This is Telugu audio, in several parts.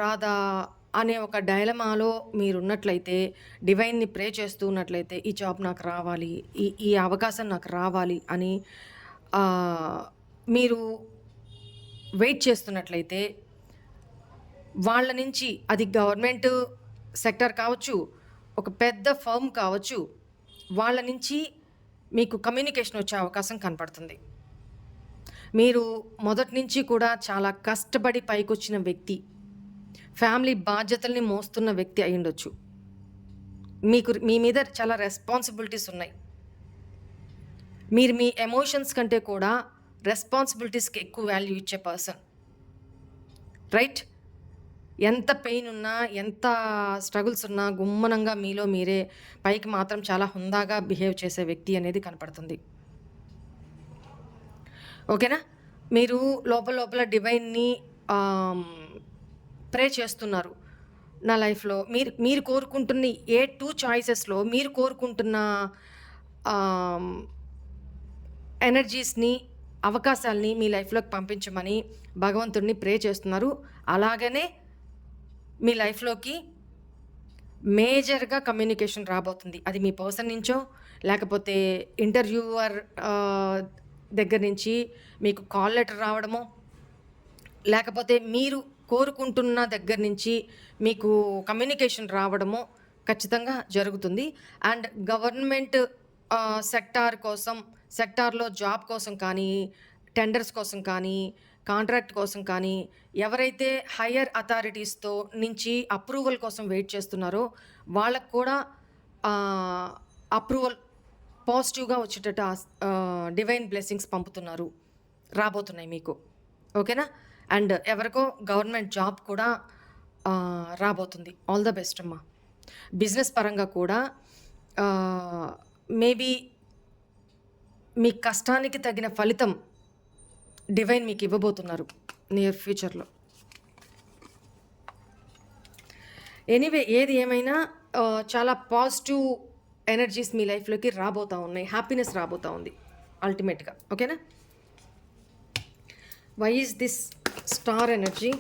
రాదా అనే ఒక డైలమాలో మీరున్నట్లయితే, డివైన్‌ని ప్రే చేస్తూ ఉన్నట్లయితే, ఈ జాబ్ నాకు రావాలి, ఈ ఈ అవకాశం నాకు రావాలి అని ఆహ్, మీరు వెయిట్ చేస్తున్నట్లయితే, వాళ్ళ నుంచి అది గవర్నమెంట్ సెక్టార్ కావచ్చు, ఒక పెద్ద ఫర్మ్ కావచ్చు, వాళ్ళ నుంచి మీకు కమ్యూనికేషన్ వచ్చే అవకాశం కనపడుతుంది. మీరు మొదటి నుంచి కూడా చాలా కష్టపడి పైకొచ్చిన వ్యక్తి. ఫ్యామిలీ బాధ్యతల్ని మోస్తున్న వ్యక్తి అయ్యుండొచ్చు. మీ మీద చాలా రెస్పాన్సిబిలిటీస్ ఉన్నాయి. మీరు మీ ఎమోషన్స్ కంటే కూడా రెస్పాన్సిబిలిటీస్‌కి ఎక్కువ వాల్యూ ఇచ్చే పర్సన్. రైట్? ఎంత పెయిన్ ఉన్నా, ఎంత స్ట్రగుల్స్ ఉన్నా గుమ్మనంగా మీలో మీరే పైకి మాత్రం చాలా హుందాగా బిహేవ్ చేసే వ్యక్తి అనేది కనపడుతుంది. ఓకేనా? మీరు లోపల లోపల డివైన్‌ని ఆహ్, ప్రే చేస్తున్నారు. నా లైఫ్‌లో మీరు మీరు కోరుకుంటున్న ఏ 2 చాయిసెస్‌లో మీరు కోరుకుంటున్న ఆహ్, ఎనర్జీస్‌ని, అవకాశాల్ని మీ లైఫ్‌లోకి పంపించమని భగవంతుడిని ప్రే చేస్తున్నారు. అలాగనే మీ లైఫ్‌లోకి మేజర్‌గా కమ్యూనికేషన్ రాబోతుంది. అది మీ పర్సన్ నుంచో, లేకపోతే ఇంటర్వ్యూవర్ దగ్గర నుంచి మీకు కాల్ లెటర్ రావడమో, లేకపోతే మీరు కోరుకుంటున్న దగ్గర నుంచి మీకు కమ్యూనికేషన్ రావడమో ఖచ్చితంగా జరుగుతుంది. అండ్ గవర్నమెంట్ సెక్టార్‌లో జాబ్ కోసం కానీ, టెండర్స్ కోసం కానీ, కాంట్రాక్ట్ కోసం కానీ, ఎవరైతే హైయర్ అథారిటీస్‌తో నుంచి అప్రూవల్ కోసం వెయిట్ చేస్తున్నారో వాళ్ళకి కూడా అప్రూవల్ పాజిటివ్‌గా వచ్చేటట్టు డివైన్ బ్లెస్సింగ్స్ పంపుతున్నారు. రాబోతున్నాయి మీకు. ఓకేనా? అండ్ ఎవరికో గవర్నమెంట్ జాబ్ కూడా రాబోతుంది. ఆల్ ద బెస్ట్ అమ్మా. బిజినెస్ పరంగా కూడా మేబీ మీ కష్టానికి తగిన ఫలితం డివైన్ మీకు ఇవ్వబోతున్నారు నియర్ ఫ్యూచర్‌లో. ఎనీవే ఏది ఏమైనా చాలా పాజిటివ్ ఎనర్జీస్ మీ లైఫ్‌లోకి రాబోతా ఉన్నాయి. హ్యాపీనెస్ రాబోతా ఉంది అల్టిమేట్‌గా. ఓకేనా? Why is this star energy?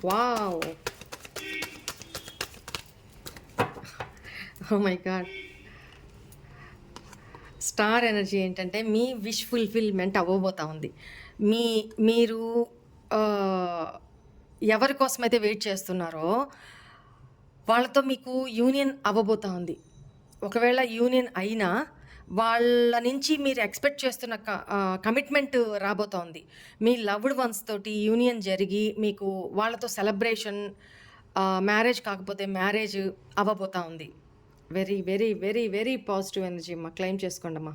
Wow! Oh my god! Star energy ఏంటంటే మీ విష్ ఫుల్‌ఫిల్‌మెంట్ అవ్వబోతా ఉంది. మీరు ఎవరి కోసమైతే వెయిట్ చేస్తున్నారో వాళ్ళతో మీకు యూనియన్ అవ్వబోతా ఉంది. ఒకవేళ యూనియన్ అయినా వాళ్ళ నుంచి మీరు ఎక్స్‌పెక్ట్ చేస్తున్న కమిట్మెంట్ రాబోతా ఉంది. మీ లవ్డ్ వన్స్ తోటి యూనియన్ జరిగి మీకు వాళ్ళతో సెలబ్రేషన్, మ్యారేజ్ కాకపోతే మ్యారేజ్ అవ్వబోతా ఉంది. Very, very, very, very positive energy అమ్మా. క్లెయిమ్ చేసుకోండమ్మా.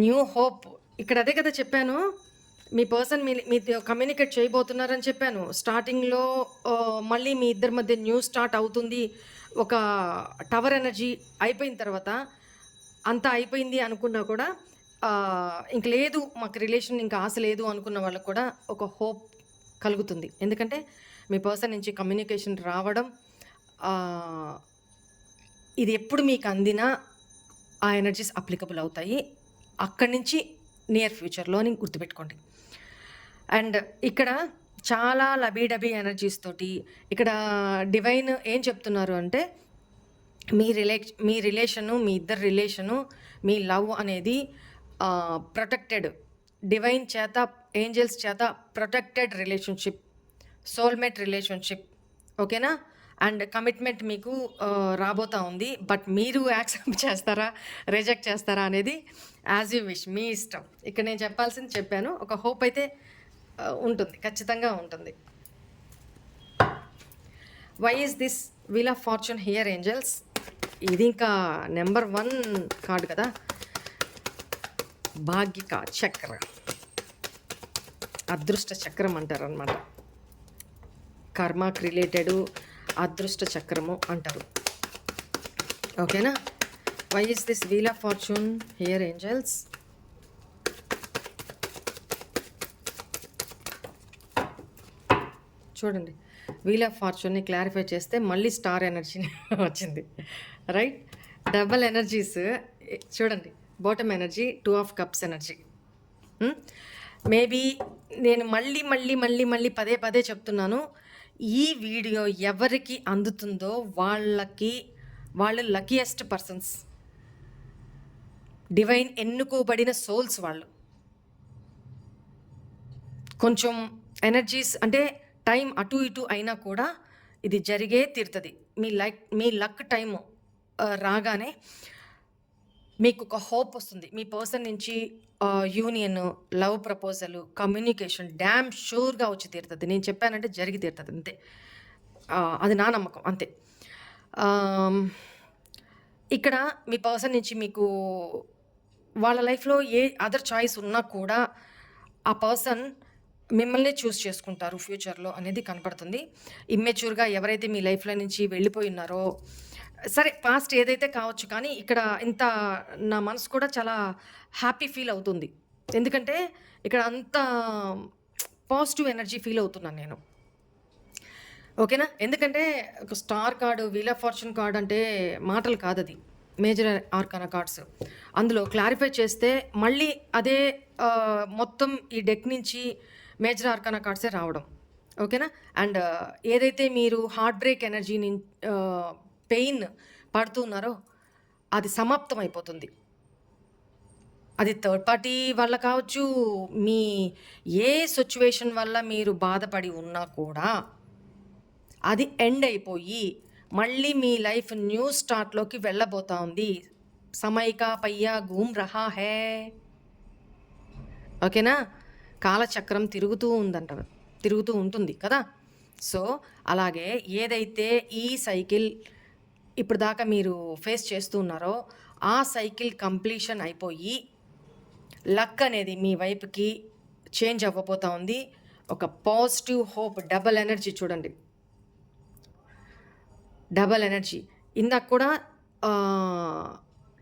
New hope. ఇక్కడ అదే కదా చెప్పాను. మీ పర్సన్ మీతో కమ్యూనికేట్ చేయబోతున్నారని చెప్పాను. స్టార్టింగ్‌లో మళ్ళీ మీ ఇద్దరి మధ్య న్యూ స్టార్ట్ అవుతుంది. ఒక టవర్ ఎనర్జీ అయిపోయిన తర్వాత అంతా అయిపోయింది అనుకున్నా కూడా ఇంక లేదు మాకు రిలేషన్ ఇంకా ఆశ లేదు అనుకున్న వాళ్ళకి కూడా ఒక హోప్ కలుగుతుంది. ఎందుకంటే మీ పర్సన్ నుంచి కమ్యూనికేషన్ రావడం, ఇది ఎప్పుడు మీకు అందినా ఆ ఎనర్జీస్ అప్లికబుల్ అవుతాయి. అక్కడి నుంచి నియర్ ఫ్యూచర్‌లో అని గుర్తుపెట్టుకోండి. అండ్ ఇక్కడ చాలా లబీడబీ ఎనర్జీస్ తోటి ఇక్కడ డివైన్ ఏం చెప్తున్నారు అంటే మీ రిలేషను, మీ ఇద్దరి రిలేషను, మీ లవ్ అనేది ప్రొటెక్టెడ్, డివైన్ చేత, ఏంజెల్స్ చేత ప్రొటెక్టెడ్ రిలేషన్షిప్, సోల్‌మేట్ రిలేషన్షిప్. ఓకేనా? అండ్ కమిట్మెంట్ మీకు రాబోతా ఉంది. బట్ మీరు యాక్సెప్ట్ చేస్తారా, రిజెక్ట్ చేస్తారా అనేది యాజ్ యూ విష్, మీ ఇష్టం. ఇక్కడ నేను చెప్పాల్సింది చెప్పాను. ఒక హోప్ అయితే ఉంటుంది, ఖచ్చితంగా ఉంటుంది. Why is this wheel of fortune here angels? ఇది ఇంకా నెంబర్ 1 కార్డు కదా. భాగ్యక చక్ర, అదృష్ట చక్రం అంటారు అనమాట. కర్మకి రిలేటెడ్ అదృష్ట చక్రము అంటారు. ఓకేనా? Why is this wheel of fortune here angels? చూడండి, వీల్ ఆఫ్ ఫార్చ్యూన్‌ని క్లారిఫై చేస్తే మళ్ళీ స్టార్ ఎనర్జీని వచ్చింది. రైట్? డబుల్ ఎనర్జీస్ చూడండి. Bottom energy, 2 of cups energy. Maybe నేను మళ్ళీ పదే పదే చెప్తున్నాను. ఈ వీడియో ఎవరికి అందుతుందో వాళ్ళు లక్కీయెస్ట్ పర్సన్స్. డివైన్ ఎన్నుకోబడిన సోల్స్ వాళ్ళు. కొంచెం ఎనర్జీస్ అంటే టైం అటు ఇటు అయినా కూడా ఇది జరిగే తీరుతుంది. మీ లక్ టైము రాగానే మీకు ఒక హోప్ వస్తుంది. మీ పర్సన్ నుంచి union, love proposal, communication damn షూర్గా వచ్చి తీరుతుంది. నేను చెప్పానంటే జరిగి తీరుతుంది అంతే. అది నా నమ్మకం అంతే. ఇక్కడ మీ పర్సన్ నుంచి మీకు వాళ్ళ లైఫ్లో ఏ అదర్ చాయిస్ ఉన్నా కూడా ఆ పర్సన్ మిమ్మల్నే చూస్ చేసుకుంటారు ఫ్యూచర్లో అనేది కనపడుతుంది. ఇమ్మెచ్యూర్గా ఎవరైతే మీ లైఫ్లో నుంచి వెళ్ళిపోయి ఉన్నారో, సరే పాస్ట్ ఏదైతే కావచ్చు, కానీ ఇక్కడ ఇంత నా మనసు కూడా చాలా హ్యాపీ ఫీల్ అవుతుంది. ఎందుకంటే ఇక్కడ అంత పాజిటివ్ ఎనర్జీ ఫీల్ అవుతున్నాను నేను. ఓకేనా? ఎందుకంటే ఒక star card, wheel of fortune card అంటే మాటలు కాదది. Major arcana cards. అందులో క్లారిఫై చేస్తే మళ్ళీ అదే మొత్తం ఈ డెక్ నుంచి మేజర్ ఆర్కానా కార్డ్సే రావడం. ఓకేనా? అండ్ ఏదైతే మీరు హార్ట్ బ్రేక్ ఎనర్జీని పెయిన్ పడుతున్నారో అది సమాప్తం అయిపోతుంది. అది థర్డ్ పార్టీ వల్ల కావచ్చు, మీ ఏ సిచ్యువేషన్ వల్ల మీరు బాధపడి ఉన్నా కూడా అది ఎండ్ అయిపోయి మళ్ళీ మీ లైఫ్ న్యూ స్టార్ట్లోకి వెళ్ళబోతా ఉంది. సమైకా పయ్యా గూమ్ రహా హే. ఓకేనా? కాలచక్రం తిరుగుతూ ఉంటుంది కదా. సో అలాగే ఏదైతే ఈ సైకిల్ ఇప్పుడు దాకా మీరు ఫేస్ చేస్తూ ఉన్నారో ఆ సైకిల్ కంప్లీషన్ అయిపోయి లక్ అనేది మీ వైపుకి చేంజ్ అవ్వబోతా ఉంది. ఒక పాజిటివ్ హోప్, డబల్ ఎనర్జీ చూడండి. Double energy. ఇందాక కూడా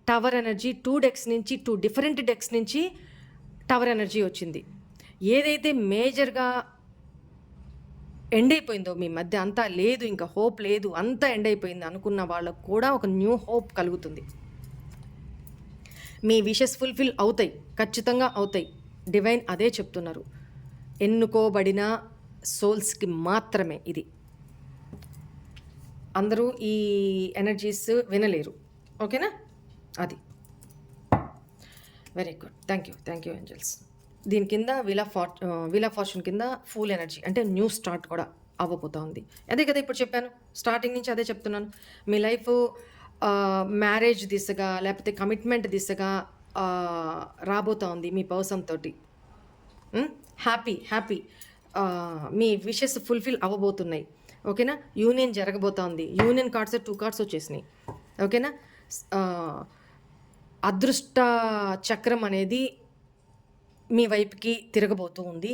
టవర్ ఎనర్జీ 2 డెక్స్ నుంచి 2 డిఫరెంట్ డెక్స్ నుంచి టవర్ ఎనర్జీ వచ్చింది. ఏదైతే మేజర్గా ఎండ్ అయిపోయిందో మీ మధ్య అంతా లేదు, ఇంకా హోప్ లేదు, అంతా ఎండ్ అయిపోయింది అనుకున్న వాళ్ళకు కూడా ఒక న్యూ హోప్ కలుగుతుంది. మీ విషెస్ ఫుల్ఫిల్ అవుతాయి, ఖచ్చితంగా అవుతాయి. డివైన్ అదే చెప్తున్నారు. ఎన్నుకోబడిన సోల్స్కి మాత్రమే ఇది. అందరూ ఈ ఎనర్జీస్ వినలేరు. ఓకేనా? అది very good. Thank you angels. దీని కింద వీల్ ఆఫ్ ఫార్చ్యూన్ కింద ఫుల్ ఎనర్జీ అంటే న్యూ స్టార్ట్ కూడా అవ్వబోతా ఉంది. అదే కదా ఇప్పుడు చెప్పాను, స్టార్టింగ్ నుంచి అదే చెప్తున్నాను. మీ లైఫ్ మ్యారేజ్ దిశగా లేకపోతే కమిట్మెంట్ దిశగా రాబోతా ఉంది మీ పర్సన్ తోటి. హ్యాపీ మీ విషెస్ ఫుల్ఫిల్ అవ్వబోతున్నాయి. ఓకేనా? యూనియన్ జరగబోతా ఉంది. యూనియన్ కార్డ్స్ 2 కార్డ్స్ వచ్చేసినాయి. ఓకేనా? అదృష్ట చక్రం అనేది మీ వైపుకి తిరగబోతూ ఉంది.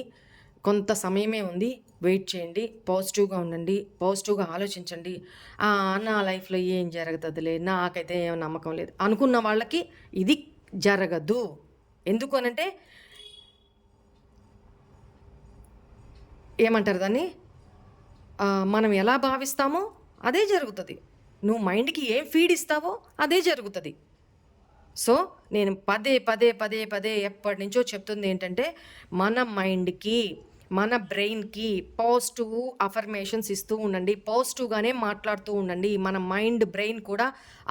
కొంత సమయమే ఉంది, వెయిట్ చేయండి. పాజిటివ్గా ఉండండి, పాజిటివ్గా ఆలోచించండి. నా లైఫ్లో ఏం జరుగుతుందిలే, నాకైతే ఏం నమ్మకం లేదు అనుకున్న వాళ్ళకి ఇది జరగదు. ఎందుకు అనంటే ఏమంటారు దాన్ని, మనం ఎలా భావిస్తామో అదే జరుగుతుంది. నువ్వు మైండ్కి ఏం ఫీడ్ ఇస్తావో అదే జరుగుతుంది. సో నేను పదే ఎప్పటి నుంచో చెప్తుంది ఏంటంటే మన మైండ్కి, మన బ్రెయిన్కి పాజిటివ్ అఫర్మేషన్స్ ఇస్తూ ఉండండి. పాజిటివ్గానే మాట్లాడుతూ ఉండండి. మన మైండ్, బ్రెయిన్ కూడా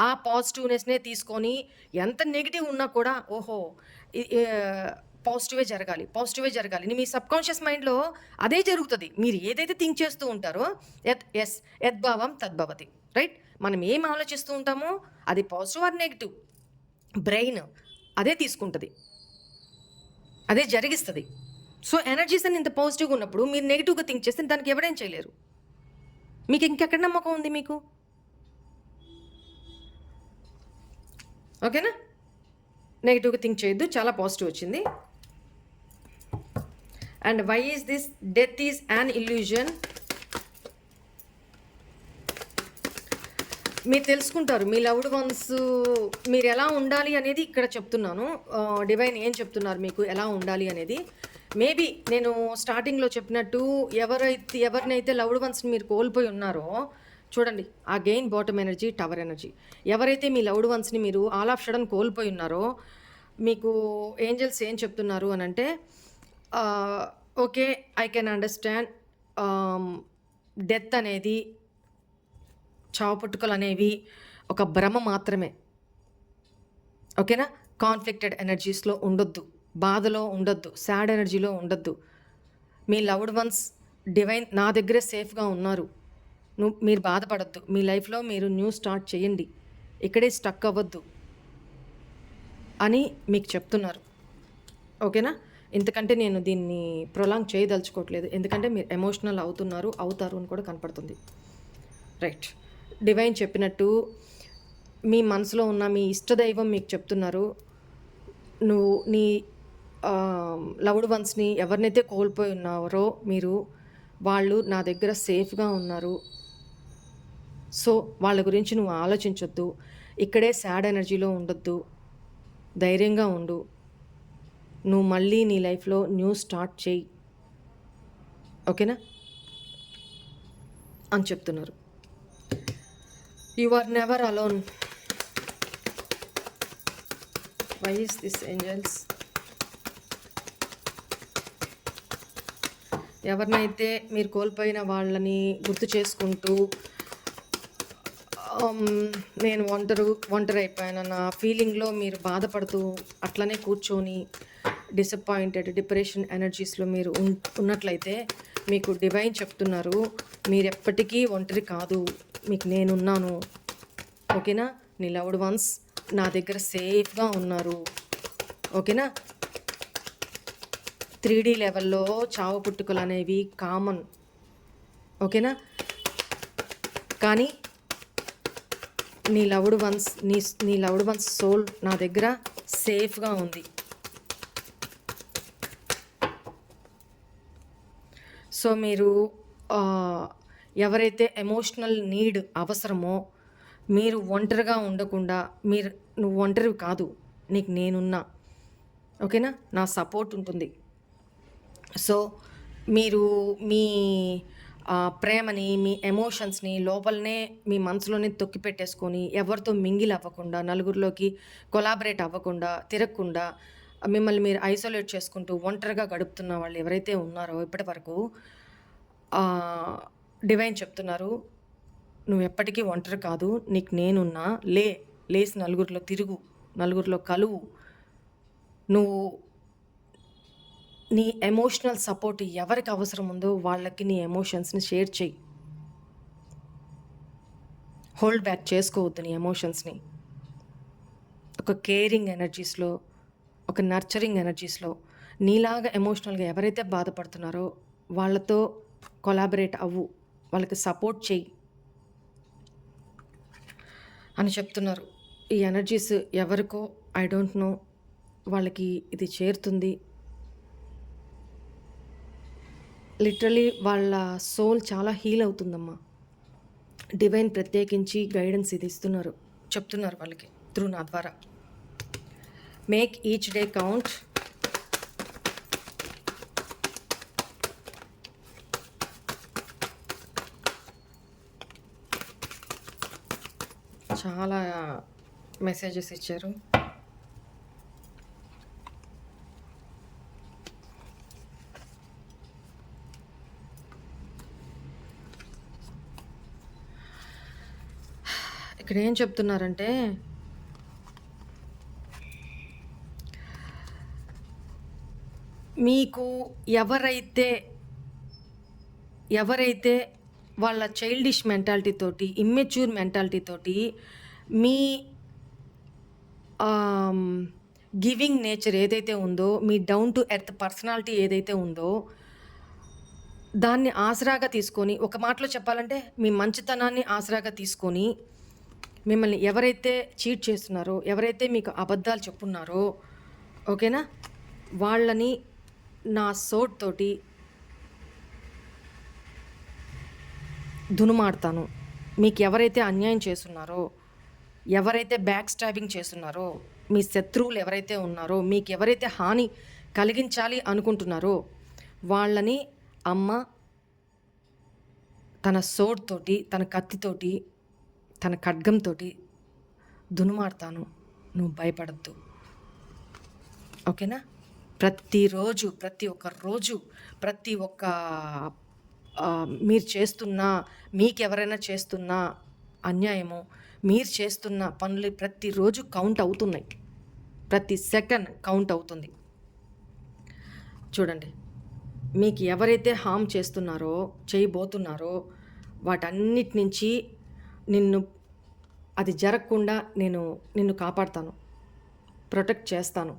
ఆ పాజిటివ్నెస్నే తీసుకొని ఎంత నెగిటివ్ ఉన్నా కూడా ఓహో పాజిటివే జరగాలి మీ సబ్కాన్షియస్ మైండ్లో అదే జరుగుతుంది. మీరు ఏదైతే థింక్ చేస్తూ ఉంటారో యద్భావం తద్భవతి. రైట్? మనం ఏం ఆలోచిస్తూ ఉంటామో అది పాజిటివ్ ఆర్ నెగిటివ్, బ్రెయిన్ అదే తీసుకుంటుంది, అదే జరిగిస్తుంది. సో ఎనర్జీస్ అని ఇంత పాజిటివ్గా ఉన్నప్పుడు మీరు నెగిటివ్గా థింక్ చేస్తే దానికి ఎవరేం చేయలేరు. మీకు ఇంకెక్కడ నమ్మకం ఉంది మీకు? ఓకేనా? నెగిటివ్గా థింక్ చేయొద్దు, చాలా పాజిటివ్ వచ్చింది. And why is this death is an illusion. మీరు తెలుసుకుంటారు మీ లవ్డ్ వన్స్ మీరు ఎలా ఉండాలి అనేది ఇక్కడ చెప్తున్నాను. డివైన్ ఏం చెప్తున్నారు మీకు ఎలా ఉండాలి అనేది. మేబీ నేను స్టార్టింగ్‌లో చెప్పినట్టు ఎవరినైతే లవ్డ్ వన్స్‌ని మీరు కోల్పోయి ఉన్నారో చూడండి. Again bottom energy, tower energy. ఎవరైతే మీ లవ్డ్ వన్స్‌ని మీరు ఆల్ ఆఫ్ సడెన్ కోల్పోయి ఉన్నారో, మీకు ఏంజెల్స్ ఏం చెప్తున్నారు అనంటే, ఓకే, ఐ కెన్ అండర్‌స్టాండ్. ఆహ్, డెత్ అనేది, చావు పుట్టుకలనేవి ఒక భ్రమ మాత్రమే. ఓకేనా? కాన్‌ఫ్లిక్టెడ్ ఎనర్జీస్‌లో ఉండొద్దు. బాధలో ఉండొద్దు. సాడ్ ఎనర్జీలో ఉండొద్దు. మీ లవ్డ్ వన్స్ డివైన్ నా దగ్గరే సేఫ్‌గా ఉన్నారు. మీరు బాధపడొద్దు. మీ లైఫ్‌లో మీరు న్యూ స్టార్ట్ చేయండి. ఇక్కడే స్టక్ అవ్వద్దు అని మీకు చెప్తున్నారు. ఓకేనా? ఇంతకంటే నేను దీన్ని ప్రొలాంగ్ చేయదలుచుకోవట్లేదు. ఎందుకంటే మీరు ఎమోషనల్ అవుతారు అని కూడా కనపడుతుంది. రైట్. డివైన్ చెప్పినట్టు మీ మనసులో ఉన్న మీ ఇష్టదైవం మీకు చెప్తున్నారు. నువ్వు నీ లవ్డ్ వన్స్‌ని ఎవరినైతే కోల్పోయి ఉన్నారో మీరు, వాళ్ళు నా దగ్గర సేఫ్‌గా ఉన్నారు. సో, వాళ్ళ గురించి నువ్వు ఆలోచించొద్దు. ఇక్కడే సాడ్ ఎనర్జీలో ఉండొద్దు. ధైర్యంగా ఉండు. నువ్వు మళ్ళీ నీ లైఫ్‌లో న్యూ స్టార్ట్ చెయ్యి. ఓకేనా? అని చెప్తున్నారు. You are never alone. Why is this angels? ఎవరినైతే మీరు కోల్పోయిన వాళ్ళని గుర్తు చేసుకుంటూ నేను ఒంటరి అయిపోయానన్న ఫీలింగ్లో మీరు బాధపడుతూ అట్లనే కూర్చొని డిసప్పాయింటెడ్, డిప్రెషన్ ఎనర్జీస్లో మీరు ఉన్నట్లయితే మీకు డివైన్ చెప్తున్నారు, మీరు ఎప్పటికీ ఒంటరి కాదు, మీకు నేనున్నాను. ఓకేనా? నీ లవ్డ్ వన్స్ నా దగ్గర సేఫ్గా ఉన్నారు. ఓకేనా? 3D లెవెల్లో చావు పుట్టుకలు అనేవి కామన్. ఓకేనా? కానీ నీ లవ్డ్ వన్స్ సోల్ నా దగ్గర సేఫ్గా ఉంది. సో మీరు ఎవరైతే ఎమోషనల్ నీడ్ అవసరమో, మీరు ఒంటరిగా ఉండకుండా, నువ్వు ఒంటరివి కాదు, నీకు నేనున్నా. ఓకేనా? నా సపోర్ట్ ఉంటుంది. సో మీరు మీ ప్రేమని, మీ ఎమోషన్స్ని లోపలనే మీ మనసులోనే తొక్కి పెట్టేసుకొని, ఎవరితో మింగిల్ అవ్వకుండా, నలుగురిలోకి కొలాబరేట్ అవ్వకుండా, తిరగకుండా, మిమ్మల్ని మీరు ఐసోలేట్ చేసుకుంటూ ఒంటరిగా గడుపుతున్న వాళ్ళు ఎవరైతే ఉన్నారో ఇప్పటి వరకు, డివైన్ చెప్తున్నారు, నువ్వు ఎప్పటికీ ఒంటరి కాదు, నీకు నేనున్నా. లేసి నలుగురిలో తిరుగు, నలుగురిలో కలువు. నువ్వు నీ ఎమోషనల్ సపోర్ట్ ఎవరికి అవసరం ఉందో వాళ్ళకి నీ ఎమోషన్స్ని షేర్ చేయి. హోల్డ్ బ్యాక్ చేసుకోవద్దు నీ ఎమోషన్స్ని. ఒక కేరింగ్ ఎనర్జీస్లో, ఒక నర్చరింగ్ ఎనర్జీస్లో నీలాగా ఎమోషనల్గా ఎవరైతే బాధపడుతున్నారో వాళ్ళతో కొలాబరేట్ అవ్వు, వాళ్ళకి సపోర్ట్ చేయి అని చెప్తున్నారు. ఈ ఎనర్జీస్ ఎవరికో ఐ డోంట్ నో, వాళ్ళకి ఇది చేరుతుంది. లిటరలీ వాళ్ళ సోల్ చాలా హీల్ అవుతుందమ్మా. డివైన్ ప్రత్యేకించి గైడెన్స్ ఇది చెప్తున్నారు వాళ్ళకి త్రూ నా ద్వారా. Make each day count. చాలా మెసేజెస్ ఇచ్చారు. ఇక్కడ ఏం చెప్తున్నారంటే, మీకు ఎవరైతే వాళ్ళ చైల్డిష్ మెంటాలిటీ తోటి, ఇమ్మెచ్యూర్ మెంటాలిటీ తోటి, మీ గివింగ్ నేచర్ ఏదైతే ఉందో, మీ డౌన్ టు ఎర్త్ పర్సనాలిటీ ఏదైతే ఉందో, దాన్ని ఆసరాగా తీసుకొని, ఒక మాటలో చెప్పాలంటే మీ మంచితనాన్ని ఆసరాగా తీసుకొని, మిమ్మల్ని ఎవరైతే చీట్ చేస్తున్నారో, ఎవరైతే మీకు అబద్ధాలు చెప్పున్నారో, ఓకేనా, వాళ్ళని నా సోట్ తోటి దునుమాడతాను. మీకు ఎవరైతే అన్యాయం చేస్తున్నారో, ఎవరైతే బ్యాక్ స్టాబింగ్ చేస్తున్నారో, మీ శత్రువులు ఎవరైతే ఉన్నారో, మీకు ఎవరైతే హాని కలిగించాలి అనుకుంటున్నారో వాళ్ళని అమ్మ తన సోడ్ తోటి, తన కత్తితోటి, తన ఖడ్గంతోటి దునుమాడతాను. నువ్వు భయపడద్దు. ఓకేనా? ప్రతిరోజు, ప్రతి ఒక్క రోజు, ప్రతి ఒక్క మీరు చేస్తున్న, మీకెవరైనా చేస్తున్న అన్యాయము, మీరు చేస్తున్న పనులు ప్రతిరోజు కౌంట్ అవుతున్నాయి. ప్రతి సెకండ్ కౌంట్ అవుతుంది. చూడండి, మీకు ఎవరైతే హామ్ చేస్తున్నారో, చేయబోతున్నారో వాటన్నిటి నుంచి అది జరగకుండా నిన్ను కాపాడుతాను, ప్రొటెక్ట్ చేస్తాను.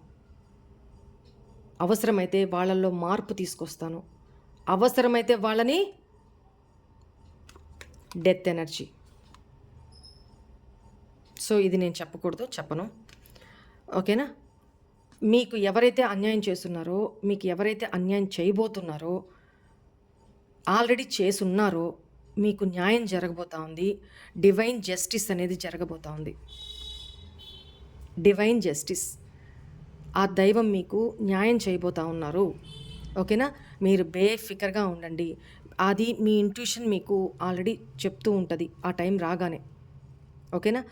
అవసరమైతే వాళ్ళల్లో మార్పు తీసుకొస్తాను. అవసరమైతే వాళ్ళని డెత్ ఎనర్జీ. సో ఇది నేను చెప్పను. ఓకేనా? మీకు ఎవరైతే అన్యాయం చేస్తున్నారో, మీకు ఎవరైతే అన్యాయం చేయబోతున్నారో, ఆల్రెడీ చేసున్నారో మీకు న్యాయం జరగబోతా ఉంది. డివైన్ జస్టిస్ అనేది జరగబోతా ఉంది. డివైన్ జస్టిస్, ఆ దైవం మీకు న్యాయం చేయబోతా ఉన్నారు. ఓకేనా? మీరు బేఫికర్గా ఉండండి. అది మీ ఇంట్యూషన్ మీకు ఆల్రెడీ చెప్తూ ఉంటుంది ఆ టైం రాగానే. ఓకేనా?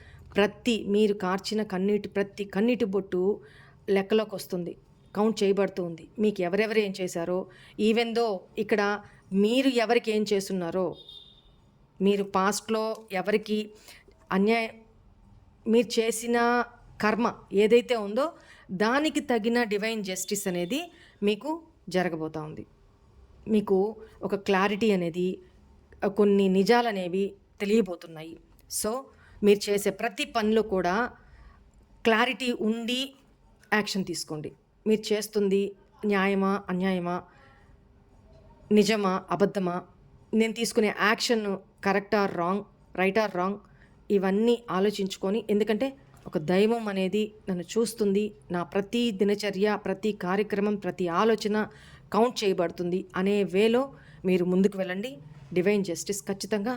మీరు కార్చిన ప్రతి కన్నీటి బొట్టు లెక్కలోకి వస్తుంది, కౌంట్ చేయబడుతూ ఉంది. మీకు ఎవరెవరు ఏం చేశారో, ఈవెన్ దో ఇక్కడ మీరు ఎవరికి ఏం చేస్తున్నారో, మీరు పాస్ట్లో ఎవరికి మీరు చేసిన కర్మ ఏదైతే ఉందో దానికి తగిన డివైన్ జస్టిస్ అనేది మీకు జరగబోతూ ఉంది. మీకు ఒక క్లారిటీ అనేది, కొన్ని నిజాలు అనేవి తెలియబోతున్నాయి. సో మీరు చేసే ప్రతి పనిలో కూడా క్లారిటీ ఉండి యాక్షన్ తీసుకోండి. మీరు చేస్తుంది న్యాయమా, అన్యాయమా, నిజమా, అబద్ధమా, నేను తీసుకునే action correct or wrong, right are wrong, ఇవన్నీ ఆలోచించుకొని, ఎందుకంటే ఒక దైవం అనేది నన్ను చూస్తుంది, నా ప్రతి దినచర్య, ప్రతి కార్యక్రమం, ప్రతి ఆలోచన కౌంట్ చేయబడుతుంది అనే వేలో మీరు ముందుకు వెళ్ళండి. డివైన్ జస్టిస్ ఖచ్చితంగా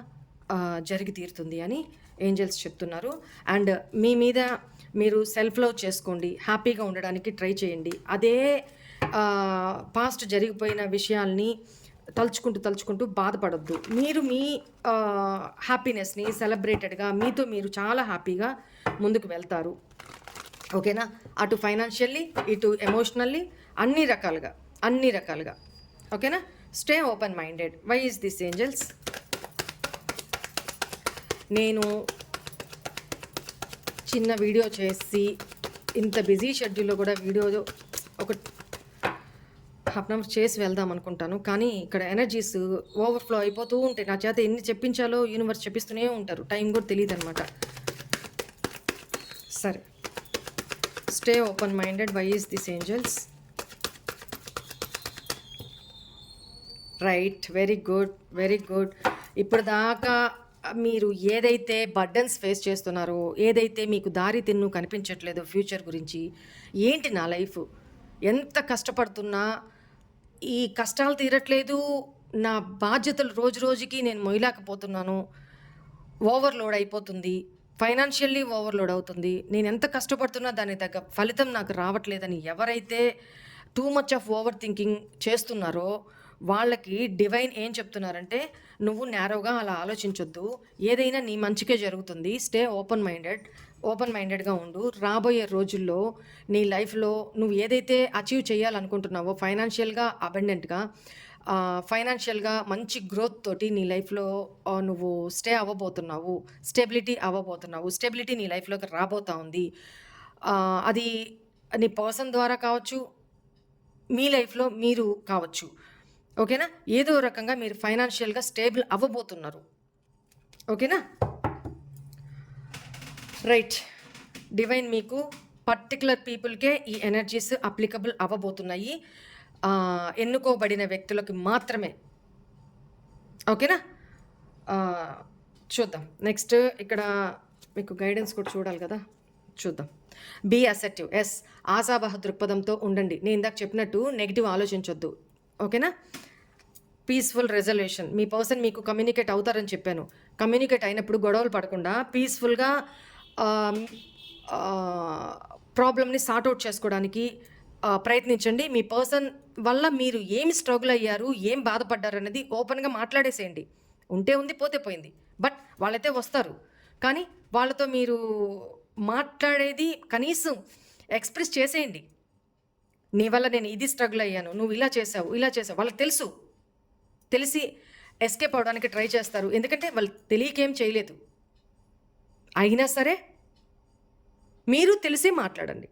జరిగి తీరుతుంది అని ఏంజల్స్ చెప్తున్నారు. అండ్ మీ మీద మీరు సెల్ఫ్ లవ్ చేసుకోండి, హ్యాపీగా ఉండడానికి ట్రై చేయండి. అదే పాస్ట్ జరిగిపోయిన విషయాల్ని తలుచుకుంటూ బాధపడద్దు. మీరు మీ హ్యాపీనెస్ని సెలబ్రేటెడ్గా మీతో మీరు చాలా హ్యాపీగా ముందుకు వెళ్తారు. ఓకేనా? అటు ఫైనాన్షియల్లీ, ఇటు ఎమోషనల్లీ, అన్ని రకాలుగా. ఓకేనా? Stay open minded. Why is this angels? నేను చిన్న వీడియో చేసి ఇంత బిజీ షెడ్యూల్లో కూడా వీడియో ఒక హాఫ్ అన్ అవర్ చేసి వెళ్దాం అనుకుంటాను. కానీ ఇక్కడ ఎనర్జీస్ ఓవర్ఫ్లో అయిపోతూ ఉంటాయి. నా చేత ఎన్ని చెప్పించాలో యూనివర్స్ చెప్పిస్తూనే ఉంటారు. టైం కూడా తెలియదు అనమాట. సరే, stay open minded. Why is this angels? Right, very good. ఇప్పుడు దాకా మీరు ఏదైతే బర్డన్స్ ఫేస్ చేస్తున్నారో, ఏదైతే మీకు దారి తిన్ను కనిపించట్లేదో ఫ్యూచర్ గురించి, ఏంటి నా లైఫ్, ఎంత కష్టపడుతున్నా ఈ కష్టాలు తీరట్లేదు, నా బాధ్యతలు రోజు రోజుకి నేను మొయ్యలేకపోతున్నాను, ఓవర్లోడ్ అయిపోతుంది, ఫైనాన్షియల్లీ ఓవర్లోడ్ అవుతుంది, నేను ఎంత కష్టపడుతున్నా దానికి తగ్గ ఫలితం నాకు రావట్లేదని ఎవరైతే too much of over thinking చేస్తున్నారో వాళ్ళకి డివైన్ ఏం చెప్తున్నారంటే, నువ్వు నేరోగా అలా ఆలోచించొద్దు, ఏదైనా నీ మంచికే జరుగుతుంది. స్టే ఓపెన్ మైండెడ్గా ఉండు. రాబోయే రోజుల్లో నీ లైఫ్లో నువ్వు ఏదైతే అచీవ్ చేయాలనుకుంటున్నావో, ఫైనాన్షియల్గా అబెండెంట్గా, ఫైనాన్షియల్గా మంచి గ్రోత్ తోటి నీ లైఫ్లో నువ్వు స్టెబిలిటీ నీ లైఫ్లోకి రాబోతా ఉంది. అది నీ పర్సన్ ద్వారా కావచ్చు, మీ లైఫ్లో మీరు కావచ్చు. ఓకేనా? ఏదో రకంగా మీరు ఫైనాన్షియల్గా స్టేబుల్ అవ్వబోతున్నారు. ఓకేనా? రైట్. డివైన్ మీకు పర్టికులర్ పీపుల్కే ఈ ఎనర్జీస్ అప్లికబుల్ అవ్వబోతున్నాయి, ఎన్నుకోబడిన వ్యక్తులకి మాత్రమే. ఓకేనా? చూద్దాం. నెక్స్ట్ ఇక్కడ మీకు గైడెన్స్ కూడా చూడాలి కదా, చూద్దాం. బీ అసెర్టివ్. ఎస్, ఆశావహ దృక్పథంతో ఉండండి. నేను ఇందాక చెప్పినట్టు నెగిటివ్ ఆలోచించొద్దు. ఓకేనా? Peaceful resolution. మీ పర్సన్ మీకు కమ్యూనికేట్ అవుతారని చెప్పాను. కమ్యూనికేట్ అయినప్పుడు గొడవలు పడకుండా పీస్ఫుల్గా ప్రాబ్లమ్ని సార్ట్అవుట్ చేసుకోవడానికి ప్రయత్నించండి. మీ పర్సన్ వల్ల మీరు ఏమి స్ట్రగుల్ అయ్యారు, ఏం బాధపడ్డారు అనేది ఓపెన్‌గా మాట్లాడేసేయండి. ఉంటే ఉంది, పోతే పోయింది. బట్ వాళ్ళైతే వస్తారు. కానీ వాళ్ళతో మీరు మాట్లాడేది కనీసం ఎక్స్‌ప్రెస్ చేసేయండి. నీ వల్ల నేను ఇది స్ట్రగుల్ అయ్యాను. నువ్వు ఇలా చేసావు, ఇలా చేసావు. వాళ్ళకి తెలుసు. తెలిసి ఎస్కేప్ అవ్వడానికి ట్రై చేస్తారు. ఎందుకంటే వాళ్ళు తెలియకేం చేయలేదు. అయినా సరే మీరు తెలిసి మాట్లాడండి.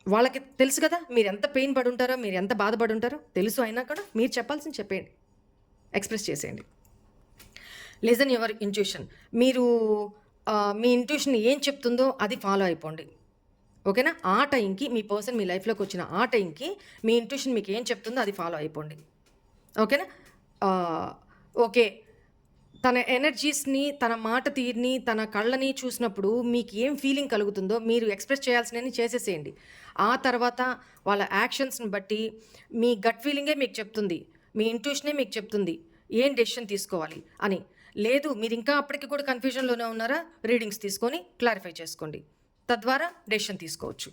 వాళ్ళకి తెలుసు కదా! మీరెంత పెయిన్ పడుంటారో, మీరెంత బాధపడుంటారో తెలుసు. అయినా కూడా మీరు చెప్పాల్సింది చెప్పేయండి. ఎక్స్‌ప్రెస్ చేసేయండి. Listen your intuition. మీరు మీ ఇంట్యూషన్ ఏం చెప్తుందో అది ఫాలో అయిపోండి. ఓకేనా? ఆ టైంకి మీ పర్సన్ మీ లైఫ్‌లోకి వచ్చిన ఆ టైంకి మీ ఇంట్యూషన్ మీకు ఏం చెప్తుందో అది ఫాలో అయిపోండి. ఓకేనా? ఓకే. తన ఎనర్జీస్‌ని, తన మాట తీరుని, తన కళ్ళని చూసినప్పుడు మీకు ఏం ఫీలింగ్ కలుగుతుందో మీరు ఎక్స్‌ప్రెస్ చేయాల్సినవన్నీ చేసేసేయండి. ఆ తర్వాత వాళ్ళ యాక్షన్స్‌ని బట్టి మీ గట్ ఫీలింగే మీకు చెప్తుంది. మీ ఇంట్యూషనే మీకు చెప్తుంది. ఏం డెసిషన్ తీసుకోవాలి అని. లేదు మీరింకా అప్పటికి కూడా కన్‌ఫ్యూజన్‌లోనే ఉన్నారా? రీడింగ్స్ తీసుకొని క్లారిఫై చేసుకోండి. తద్వారా డెసిషన్ తీసుకోవచ్చు.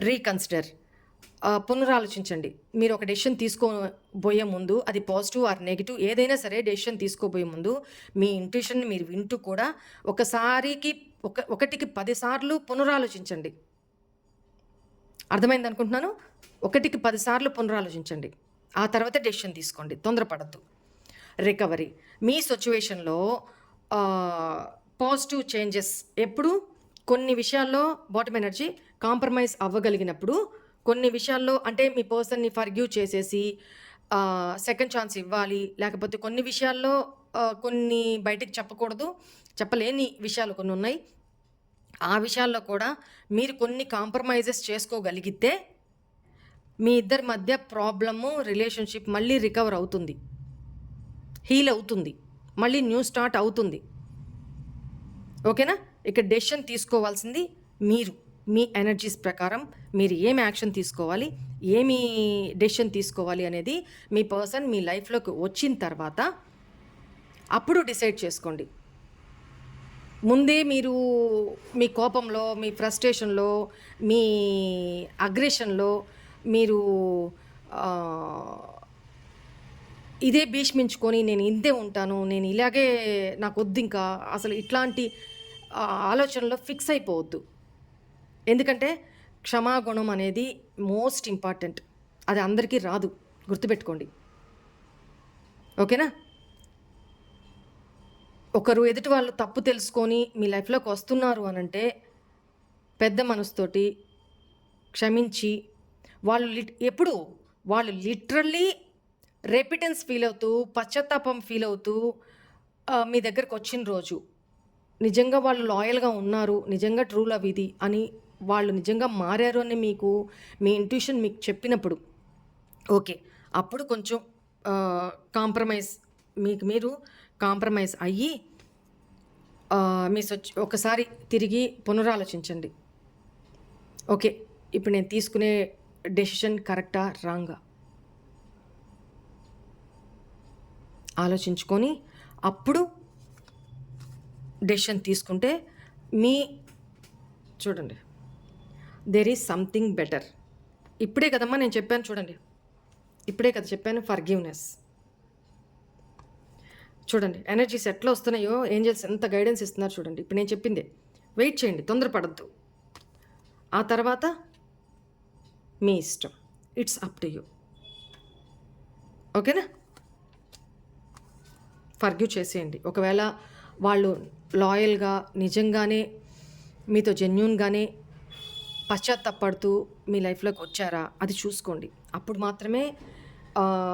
రీకన్సిడర్. పునరాలోచించండి. మీరు ఒక డెసిషన్ తీసుకోబోయే ముందు అది పాజిటివ్ ఆర్ నెగెటివ్ ఏదైనా సరే డెసిషన్ తీసుకోబోయే ముందు మీ ఇంట్యూషన్‌ని మీరు వింటూ కూడా ఒకటికి 10 సార్లు పునరాలోచించండి. అర్థమైందనుకుంటున్నాను. ఒకటికి 10 సార్లు పునరాలోచించండి. ఆ తర్వాత డెసిషన్ తీసుకోండి. తొందరపడొద్దు. రికవరీ. మీ సిట్యుయేషన్‌లో పాజిటివ్ చేంజెస్ ఎప్పుడు కొన్ని విషయాల్లో బాటమ్ ఎనర్జీ కాంప్రమైజ్ అవ్వగలిగినప్పుడు, కొన్ని విషయాల్లో అంటే మీ పర్సన్‌ని ఫర్‌గివ్ చేసేసి సెకండ్ ఛాన్స్ ఇవ్వాలి. లేకపోతే కొన్ని విషయాల్లో కొన్ని బయటికి చెప్పకూడదు. చెప్పలేని విషయాలు కొన్ని ఉన్నాయి. ఆ విషయాల్లో కూడా మీరు కొన్ని కాంప్రమైజెస్ చేసుకోగలిగితే మీ ఇద్దరి మధ్య ప్రాబ్లము, రిలేషన్‌షిప్ మళ్ళీ రికవర్ అవుతుంది. హీల్ అవుతుంది. మళ్ళీ న్యూ స్టార్ట్ అవుతుంది. ఓకేనా? ఇక్కడ డెసిషన్ తీసుకోవాల్సింది మీరు. మీ ఎనర్జీస్ ప్రకారం మీరు ఏమి యాక్షన్ తీసుకోవాలి, ఏమి డెసిషన్ తీసుకోవాలి అనేది మీ పర్సన్ మీ లైఫ్‌లోకి వచ్చిన తర్వాత అప్పుడు డిసైడ్ చేసుకోండి. ముందే మీరు మీ కోపంలో, మీ ఫ్రస్ట్రేషన్‌లో, మీ అగ్రెషన్‌లో మీరు ఇదే భీష్మించుకొని నేను ఇంతే ఉంటాను, నేను ఇలాగే నాకొద్దింకా అసలు ఇట్లాంటి ఆలోచనలో ఫిక్స్ అయిపోవద్దు. ఎందుకంటే క్షమాగుణం అనేది మోస్ట్ ఇంపార్టెంట్. అది అందరికీ రాదు. గుర్తుపెట్టుకోండి. ఓకేనా? ఒకరు ఎదుటి వాళ్ళు తప్పు తెలుసుకొని మీ లైఫ్‌లోకి వస్తున్నారు అనంటే పెద్ద మనసుతోటి క్షమించి వాళ్ళు లిటరల్లీ రెపిటెన్స్ ఫీల్ అవుతూ, పశ్చాత్తాపం ఫీల్ అవుతూ మీ దగ్గరకు వచ్చిన రోజు నిజంగా వాళ్ళు లాయల్‌గా ఉన్నారు, నిజంగా ట్రూ లవ్ ఇది అని వాళ్ళు నిజంగా మారారు అని మీకు మీ ఇంట్యూషన్ మీకు చెప్పినప్పుడు ఓకే. అప్పుడు కొంచెం కాంప్రమైజ్ మీకు మీరు కాంప్రమైజ్ అయ్యి ఒకసారి తిరిగి పునరాలోచించండి. ఓకే. ఇప్పుడు నేను తీసుకునే డెసిషన్ కరెక్టా? రాంగా? ఆలోచించుకొని అప్పుడు డెసిషన్ తీసుకుంటే చూడండి దేర్ ఈజ్ సంథింగ్ బెటర్. ఇప్పుడే కదమ్మా నేను చెప్పాను చూడండి. ఇప్పుడే కదా చెప్పాను ఫర్గివ్‌నెస్. చూడండి ఎనర్జీస్ ఎట్లా వస్తున్నాయో, ఏంజెల్స్ ఎంత గైడెన్స్ ఇస్తున్నారు చూడండి. ఇప్పుడు నేను చెప్పిందే. వెయిట్ చేయండి, తొందరపడద్దు. ఆ తర్వాత మీ ఇష్టం. It's up to you. ఓకేనా? ఫర్గివ్ చేసేయండి. ఒకవేళ వాళ్ళు లాయల్‌గా నిజంగానే మీతో జెన్యూన్‌గానే పశ్చాత్తాపడుతూ మీ లైఫ్‌లోకి వచ్చారా అది చూసుకోండి. అప్పుడు మాత్రమే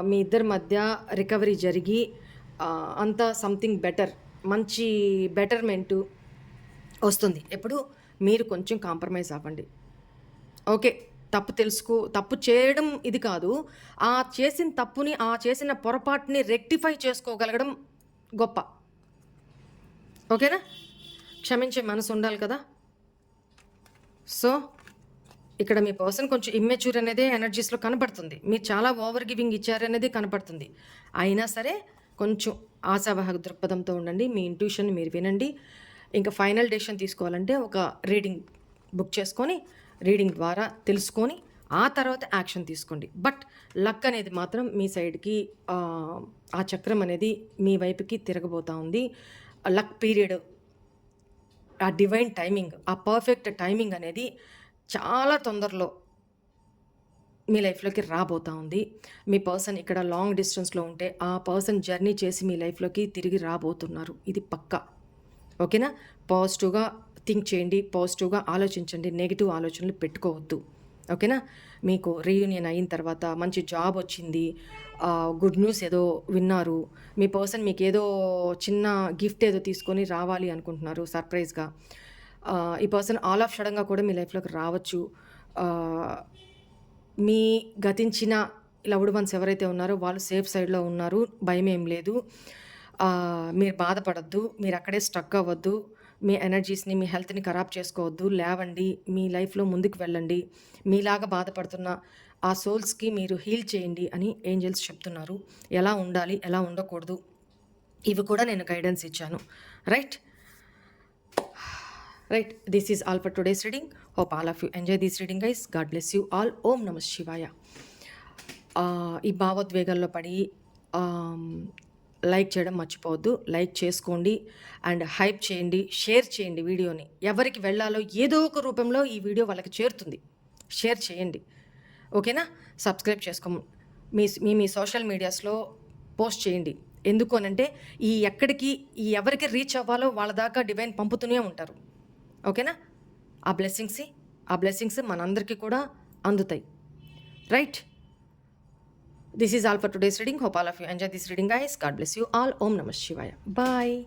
మీ ఇద్దరి మధ్య రికవరీ జరిగి అంతా సంథింగ్ బెటర్, మంచి బెటర్మెంటు వస్తుంది. ఎప్పుడు మీరు కొంచెం కాంప్రమైజ్ అవ్వండి. ఓకే. తప్పు చేయడం ఇది కాదు. చేసిన తప్పుని, చేసిన పొరపాటుని రెక్టిఫై చేసుకోగలగడం గొప్ప. ఓకేనా? క్షమించే మనసు ఉండాలి కదా! సో ఇక్కడ మీ పర్సన్ కొంచెం ఇమ్మెచ్యూర్ అనేదే ఎనర్జీస్‌లో కనపడుతుంది. మీరు చాలా ఓవర్ గివింగ్ ఇచ్చారనేది కనపడుతుంది. అయినా సరే కొంచెం ఆశావాహక దృక్పథంతో ఉండండి. మీ ఇంట్యూషన్‌ని మీరు వినండి. ఇంకా ఫైనల్ డెసిషన్ తీసుకోవాలంటే ఒక రీడింగ్ బుక్ చేసుకొని, రీడింగ్ ద్వారా తెలుసుకొని ఆ తర్వాత యాక్షన్ తీసుకోండి. బట్ లక్ అనేది మాత్రం మీ సైడ్‌కి ఆ చక్రం అనేది మీ వైపుకి తిరగబోతా ఉంది. లక్ పీరియడ్, ఆ డివైన్ టైమింగ్, ఆ పర్ఫెక్ట్ టైమింగ్ అనేది చాలా తొందరలో మీ లైఫ్‌లోకి రాబోతా ఉంది. మీ పర్సన్ ఇక్కడ లాంగ్ డిస్టెన్స్‌లో ఉంటే, ఆ పర్సన్ జర్నీ చేసి మీ లైఫ్‌లోకి తిరిగి రాబోతున్నారు. ఇది పక్కా. ఓకేనా? పాజిటివ్‌గా థింక్ చేయండి. పాజిటివ్‌గా ఆలోచించండి. నెగెటివ్ ఆలోచనలు పెట్టుకోవద్దు. ఓకేనా? మీకు రీయూనియన్ అయిన తర్వాత మంచి జాబ్ వచ్చింది. గుడ్ న్యూస్ ఏదో విన్నారు. మీ పర్సన్ మీకేదో చిన్న గిఫ్ట్ ఏదో తీసుకొని రావాలి అనుకుంటున్నారు సర్ప్రైజ్‌గా. ఈ పర్సన్ ఆల్ ఆఫ్ సడెన్‌గా కూడా మీ లైఫ్‌లోకి రావచ్చు. ఆహ్, మీ గతించిన లవ్డ్ వన్స్ ఎవరైతే ఉన్నారో వాళ్ళు సేఫ్ సైడ్‌లో ఉన్నారు. భయమేం లేదు. మీరు బాధపడొద్దు. మీరక్కడే స్టక్ అవ్వద్దు. మీ ఎనర్జీస్‌ని, మీ హెల్త్‌ని ఖరాబ్ చేసుకోవద్దు. లేవండి. మీ లైఫ్‌లో ముందుకు వెళ్ళండి. మీలాగా బాధపడుతున్న ఆ సోల్స్‌కి మీరు హీల్ చేయండి అని ఏంజెల్స్ చెప్తున్నారు. ఎలా ఉండాలి, ఎలా ఉండకూడదు ఇవి కూడా నేను గైడెన్స్ ఇచ్చాను. Right? Right. This is all for today's reading. Hope all of you enjoy this reading guys. God bless you all. ఓం నమః శివాయ. ఈ భావోద్వేగాల్లో పడి లైక్ చేయడం మర్చిపోవద్దు. లైక్ చేసుకోండి అండ్ హైప్ చేయండి. షేర్ చేయండి వీడియోని. ఎవరికి వెళ్ళాలో ఏదో ఒక రూపంలో ఈ వీడియో వాళ్ళకి చేరుతుంది. షేర్ చేయండి. ఓకేనా? సబ్స్క్రైబ్ మీ మీ మీ సోషల్ మీడియాస్‌లో పోస్ట్ చేయండి. ఎందుకు అనంటే ఎక్కడికి ఎవరికి రీచ్ అవ్వాలో వాళ్ళ దాకా డివైన్ పంపుతూనే ఉంటారు. ఓకేనా? ఆ బ్లెస్సింగ్స్ మనందరికీ కూడా అందుతాయి. Right? This is all for today's reading. Hope all of you enjoy this reading, guys. God bless you all. Om Namah Shivaya. Bye.